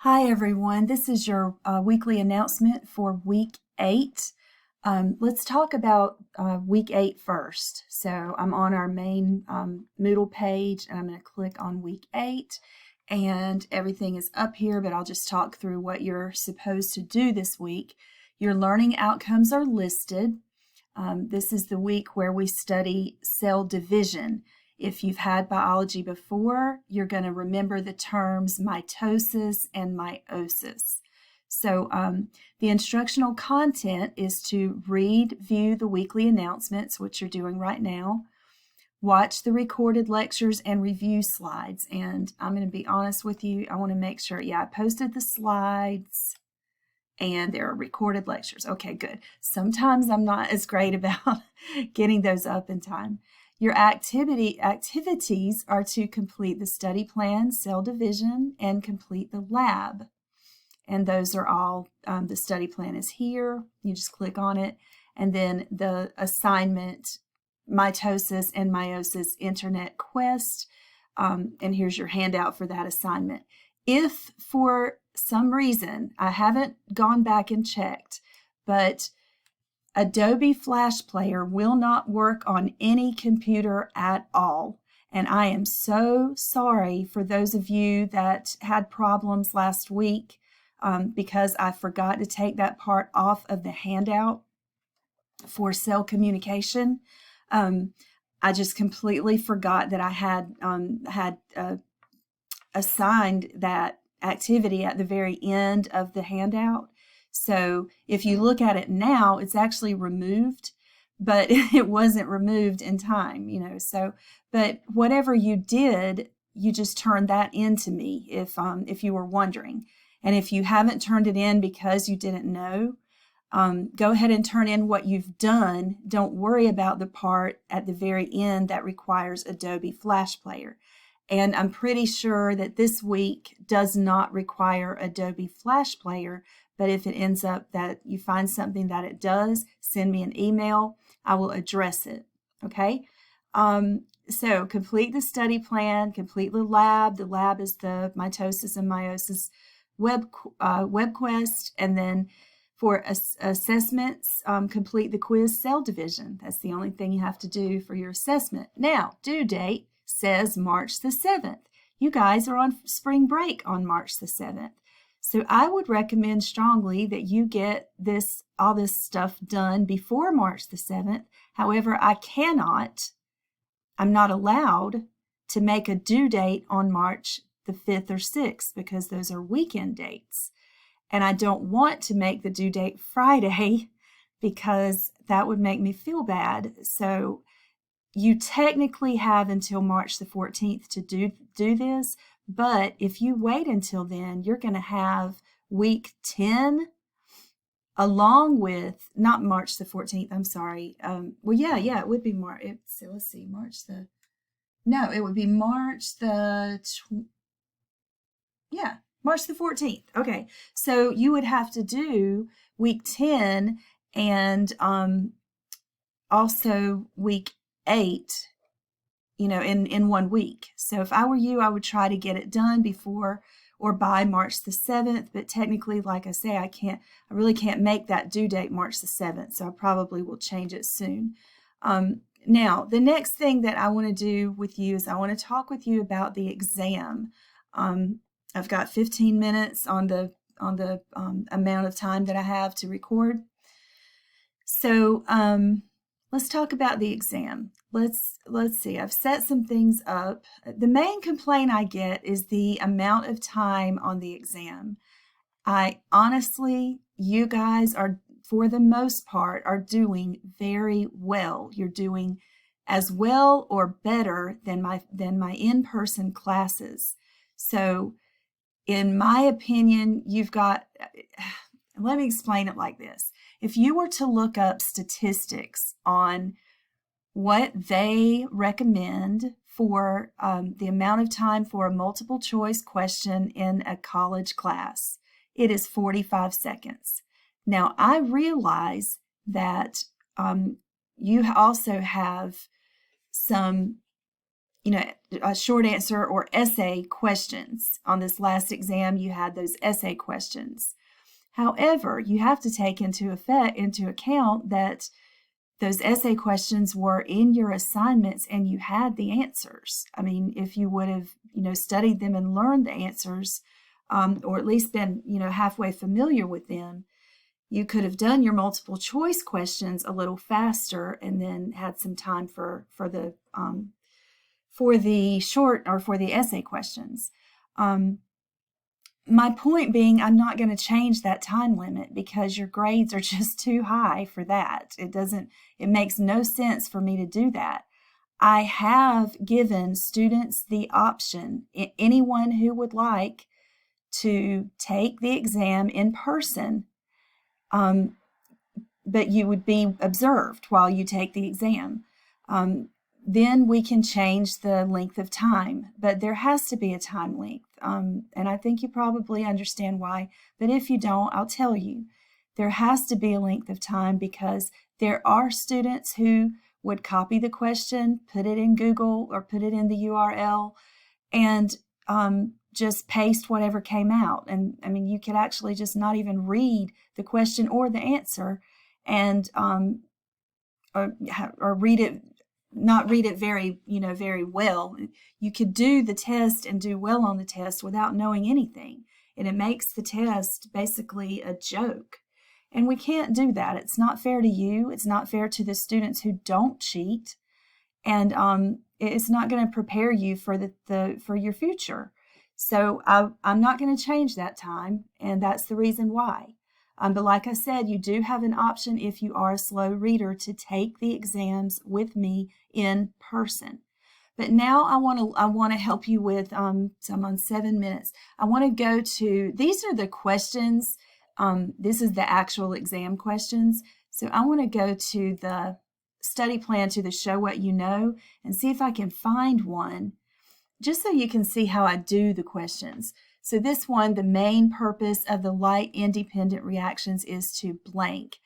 Hi, everyone. This is your weekly announcement for week 8. Let's talk about week 8 first. So I'm on our main Moodle page, and I'm going to click on week 8, and everything is up here, but I'll just talk through what you're supposed to do this week. Your learning outcomes are listed. This is the week where we study cell division. If you've had biology before, you're going to remember the terms mitosis and meiosis. So the instructional content is to read, view the weekly announcements, which you're doing right now, watch the recorded lectures and review slides. And I'm going to be honest with you, I want to make sure, I posted the slides and there are recorded lectures. Okay, good. Sometimes I'm not as great about getting those up in time. Your activities are to complete the study plan, cell division, and complete the lab. And those are all, the study plan is here. You just click on it. And then the assignment, mitosis and meiosis internet quest. And here's your handout for that assignment. If for some reason, I haven't gone back and checked, but Adobe Flash Player will not work on any computer at all. And I am so sorry for those of you that had problems last week because I forgot to take that part off of the handout for cell communication. I just completely forgot that I had assigned that activity at the very end of the handout. So if you look at it now, it's actually removed, but it wasn't removed in time, So, but whatever you did, you just turned that into me if you were wondering. And if you haven't turned it in because you didn't know, go ahead and turn in what you've done. Don't worry about the part at the very end that requires Adobe Flash Player. And I'm pretty sure that this week does not require Adobe Flash Player, but if it ends up that you find something that it does, send me an email. I will address it, okay? So complete the study plan, complete the lab. The lab is the mitosis and meiosis web quest, and then for assessments, complete the quiz cell division. That's the only thing you have to do for your assessment. Now, due date says March the 7th. You guys are on spring break on March the 7th. So I would recommend strongly that you get all this stuff done before March the 7th. However, I'm not allowed to make a due date on March the 5th or 6th because those are weekend dates. And I don't want to make the due date Friday because that would make me feel bad. So you technically have until March the 14th to do this, but if you wait until then, you're going to have week 10 along with, not March the 14th, I'm sorry. It would be March. So let's see, it would be March March the 14th. Okay, so you would have to do week 10 and also week 8, in 1 week. So if I were you, I would try to get it done before or by March the 7th, but technically, like I say, I really can't make that due date March the 7th, so I probably will change it soon. Now, the next thing that I want to do with you is I want to talk with you about the exam. I've got 15 minutes on the amount of time that I have to record. So let's talk about the exam. Let's see. I've set some things up. The main complaint I get is the amount of time on the exam. You guys are, for the most part, are doing very well. You're doing as well or better than my in-person classes. So in my opinion, let me explain it like this. If you were to look up statistics on what they recommend for the amount of time for a multiple choice question in a college class, it is 45 seconds. Now, I realize that you also have some a short answer or essay questions. On this last exam, you had those essay questions. However, you have to take into account that those essay questions were in your assignments and you had the answers. I mean, if you would have, studied them and learned the answers, or at least been, halfway familiar with them, you could have done your multiple choice questions a little faster and then had some time for the short or for the essay questions. My point being, I'm not going to change that time limit because your grades are just too high for that. It makes no sense for me to do that. I have given students the option, anyone who would like to take the exam in person, but you would be observed while you take the exam. Then we can change the length of time, but there has to be a time length. And I think you probably understand why, but if you don't, I'll tell you. There has to be a length of time because there are students who would copy the question, put it in Google or put it in the URL, and just paste whatever came out. And I mean, you could actually just not even read the question or the answer, and or read it. Not read it very well. You could do the test and do well on the test without knowing anything. And it makes the test basically a joke. And we can't do that. It's not fair to you. It's not fair to the students who don't cheat. And it's not going to prepare you for for your future. So I'm not going to change that time. And that's the reason why. But like I said, you do have an option if you are a slow reader to take the exams with me in person. But now I want to help you with, so I'm on 7 minutes. I want to go to, these are the questions. This is the actual exam questions. So I want to go to the study plan, to the Show What You Know, and see if I can find one, just so you can see how I do the questions. So this one, the main purpose of the light independent reactions is to blank.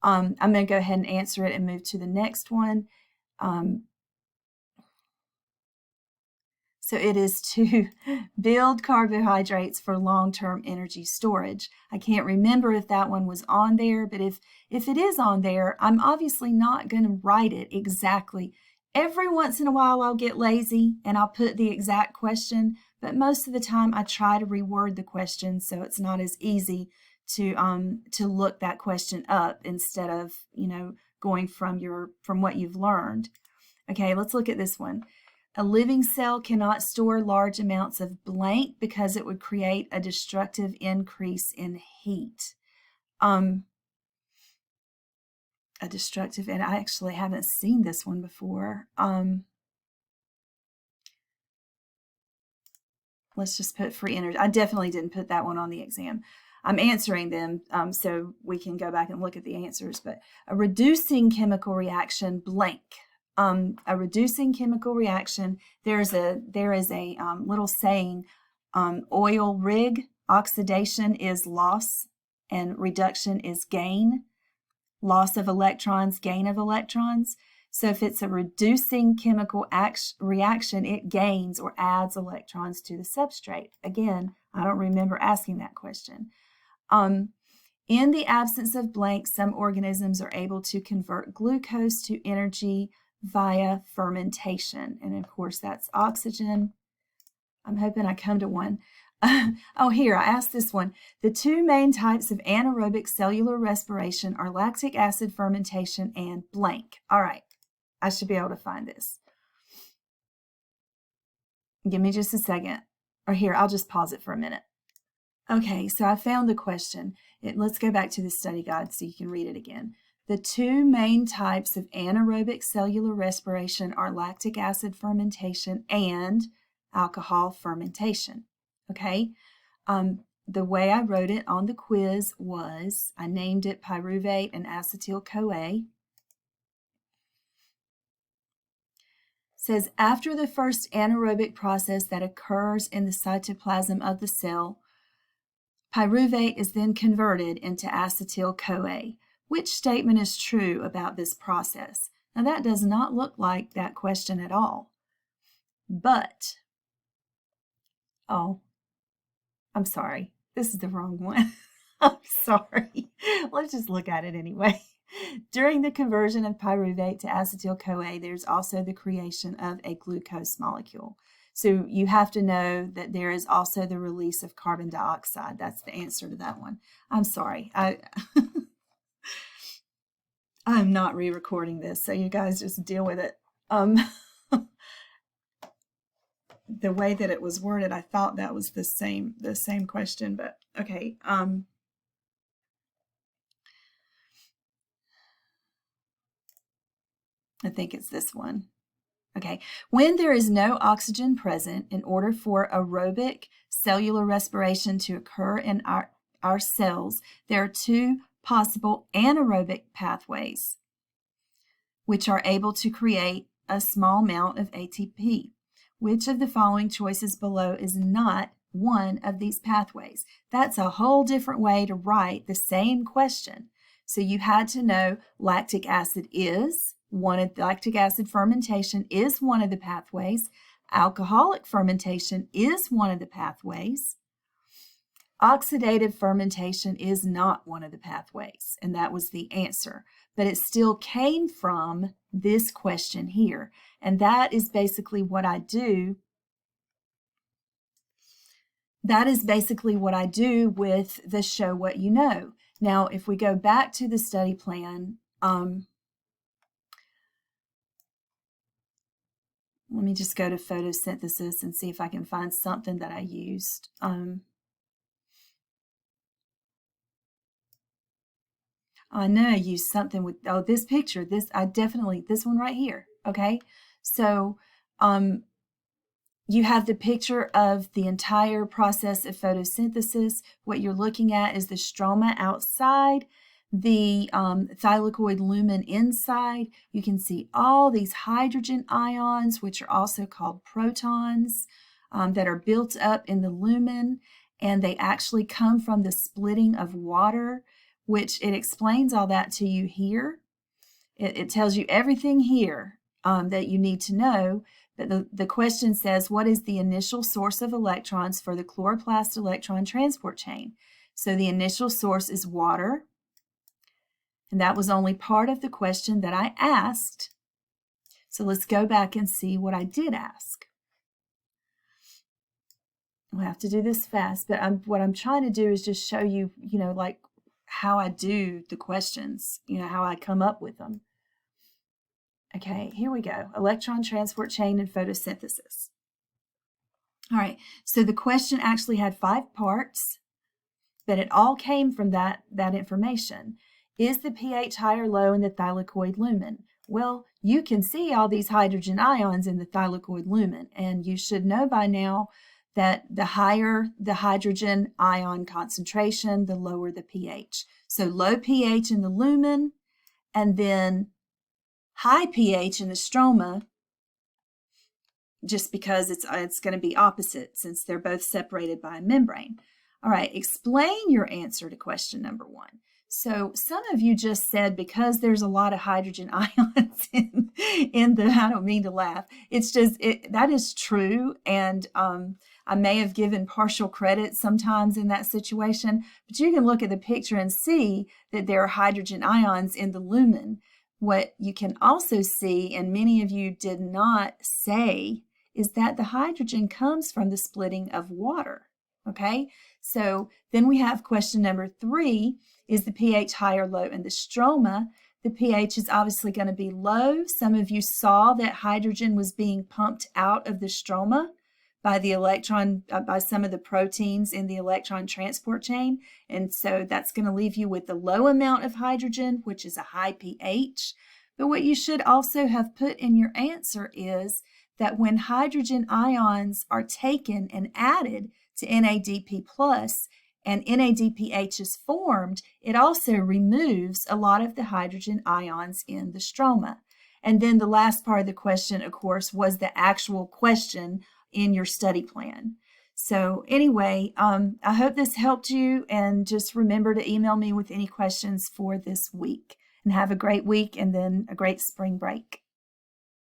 I'm going to go ahead and answer it and move to the next one. So it is to build carbohydrates for long-term energy storage. I can't remember if that one was on there, but if it is on there, I'm obviously not going to write it exactly. Every once in a while I'll get lazy and I'll put the exact question, but most of the time I try to reword the question so it's not as easy to look that question up instead of, going from what you've learned. Okay, let's look at this one. A living cell cannot store large amounts of blank because it would create a destructive increase in heat. A destructive, and I actually haven't seen this one before. Let's just put free energy. I definitely didn't put that one on the exam. I'm answering them so we can go back and look at the answers. But a reducing chemical reaction, blank. A reducing chemical reaction, there is a little saying, oil rig, oxidation is loss and reduction is gain. Loss of electrons, gain of electrons. So if it's a reducing chemical reaction, it gains or adds electrons to the substrate. Again, I don't remember asking that question. In the absence of blank, some organisms are able to convert glucose to energy via fermentation. And of course, that's oxygen. I'm hoping I come to one. Oh, here, I asked this one. The two main types of anaerobic cellular respiration are lactic acid fermentation and blank. All right, I should be able to find this. Give me just a second. Or here, I'll just pause it for a minute. Okay, so I found the question. Let's go back to the study guide so you can read it again. The two main types of anaerobic cellular respiration are lactic acid fermentation and alcohol fermentation. Okay, the way I wrote it on the quiz was, I named it pyruvate and acetyl-CoA. Says, after the first anaerobic process that occurs in the cytoplasm of the cell, pyruvate is then converted into acetyl-CoA. Which statement is true about this process? Now that does not look like that question at all. But, oh, I'm sorry. This is the wrong one. I'm sorry. Let's just look at it anyway. During the conversion of pyruvate to acetyl-CoA, there's also the creation of a glucose molecule. So you have to know that there is also the release of carbon dioxide. That's the answer to that one. I'm sorry. I'm not re-recording this, so you guys just deal with it. The way that it was worded, I thought that was the same question, but okay. I think it's this one. Okay. When there is no oxygen present, in order for aerobic cellular respiration to occur in our cells, there are two possible anaerobic pathways which are able to create a small amount of ATP. Which of the following choices below is not one of these pathways? That's a whole different way to write the same question. So you had to know lactic acid fermentation is one of the pathways. Alcoholic fermentation is one of the pathways. Oxidative fermentation is not one of the pathways, and that was the answer. But it still came from this question here, and that is basically what I do. That is basically what I do with the Show What You Know. Now, if we go back to the study plan, let me just go to photosynthesis and see if I can find something that I used. I know I used something with, this picture, this one right here, okay? So you have the picture of the entire process of photosynthesis. What you're looking at is the stroma outside, the thylakoid lumen inside. You can see all these hydrogen ions, which are also called protons, that are built up in the lumen, and they actually come from the splitting of water, which it explains all that to you here. It tells you everything here that you need to know. But the question says, what is the initial source of electrons for the chloroplast electron transport chain? So the initial source is water. And that was only part of the question that I asked. So let's go back and see what I did ask. I'll have to do this fast, but what I'm trying to do is just show you, like how I do the questions, how I come up with them. Okay, here we go. Electron transport chain and photosynthesis. All right, so the question actually had 5 parts, but it all came from that information. Is the pH high or low in the thylakoid lumen? Well, you can see all these hydrogen ions in the thylakoid lumen, and you should know by now that the higher the hydrogen ion concentration, the lower the pH. So low pH in the lumen, and then high pH in the stroma, just because it's going to be opposite since they're both separated by a membrane. All right, explain your answer to question number 1. So some of you just said because there's a lot of hydrogen ions in the, I don't mean to laugh, it's just, that is true, and I may have given partial credit sometimes in that situation, but you can look at the picture and see that there are hydrogen ions in the lumen. What you can also see, and many of you did not say, is that the hydrogen comes from the splitting of water, okay? So then we have question number 3, is the pH high or low in the stroma? The pH is obviously going to be low. Some of you saw that hydrogen was being pumped out of the stroma by the electron, by some of the proteins in the electron transport chain. And so that's going to leave you with the low amount of hydrogen, which is a high pH. But what you should also have put in your answer is that when hydrogen ions are taken and added to NADP+, and NADPH is formed, it also removes a lot of the hydrogen ions in the stroma. And then the last part of the question, of course, was the actual question in your study plan. So anyway, I hope this helped you, and just remember to email me with any questions for this week. And have a great week and then a great spring break.